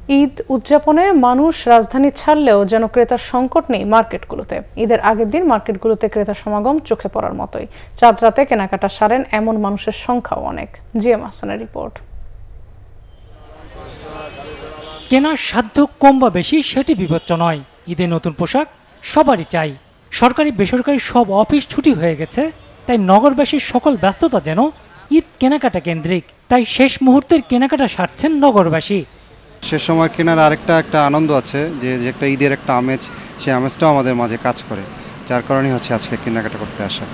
ঈদ উদযাপনে মানুষ রাজধানী ছাড়লেও যেন ক্রেতার সংকট নেই মার্কেটগুলোতে। ঈদের আগের দিন মার্কেটগুলোতে ক্রেতার সমাগম চোখে পড়ার মতোই। চাঁদ রাতে কেনাকাটা সারেন এমন মানুষের সংখ্যাও অনেক। জিএম হাসানের রিপোর্ট। কেনার সাধ্য কম বা বেশি সেটি বিবেচ্য নয়। ঈদে নতুন পোশাক সবারই চাই। সরকারি বেসরকারি সব অফিস ছুটি হয়ে গেছে, তাই নগরবাসীর সকল ব্যস্ততা যেন ঈদ কেনাকাটা কেন্দ্রিক। তাই শেষ মুহূর্তের কেনাকাটা সারছেন নগরবাসী। সে সময় কেনার একটা আনন্দ আছে, যে একটা ঈদের একটা আমেজ, সেই আমেজটাও আমাদের মাঝে কাজ করে, যার কারণেই হচ্ছে আজকে কেনাকাটা করতে আসা।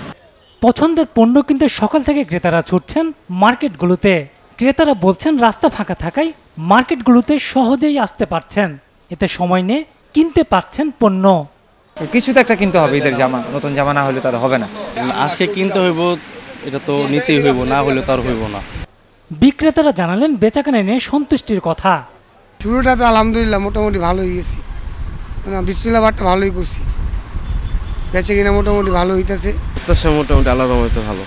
পছন্দের পণ্য কিনতে সকাল থেকে ক্রেতারা ছুটছেন মার্কেটগুলোতে। ক্রেতারা বলছেন রাস্তা ফাঁকা থাকায় মার্কেটগুলোতে সহজেই আসতে পারছেন, এতে সময় নিয়ে কিনতে পারছেন পণ্য। কিছু তো একটা কিনতে হবে, ঈদের জামা, নতুন জামা না হলে তার হবে না। আজকে কিনতে হইব, এটা তো নিতেই হইব, না হলে তার হইব না। বিক্রেতারা জানালেন বেচাকেনা নিয়ে সন্তুষ্টির কথা। শুরুটা তো আলহামদুলিল্লাহ মোটামুটি ভালোই গেছি, বিসমিল্লাহ বারটা ভালোই করছি, বেচে কিনা মোটামুটি ভালো হইতেছে। মোটামুটি আল্লাহর রহমতে ভালো,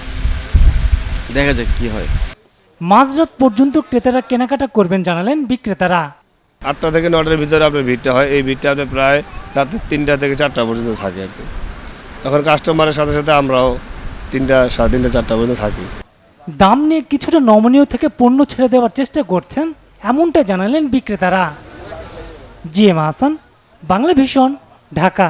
দেখা যাক কি হয়। মাঝরাত পর্যন্ত ক্রেতারা কেনাকাটা করবেন জানালেন বিক্রেতারা। 8টা থেকে 9টার ভিতরে আপনার ভিড়টা হয়, এই ভিড়টা আপনার প্রায় রাতে 3টা থেকে 4টা পর্যন্ত থাকে আর কি। তখন কাস্টমারের সাথে সাথে আমরাও 3টা, 3:30, 4টা পর্যন্ত থাকি। দাম নিয়ে কিছুটা নমনীয় থেকে পণ্য ছেড়ে দেওয়ার চেষ্টা করছেন, এমনটা জানালেন বিক্রেতারা। GM Hasan, Bangla vision, Dhaka.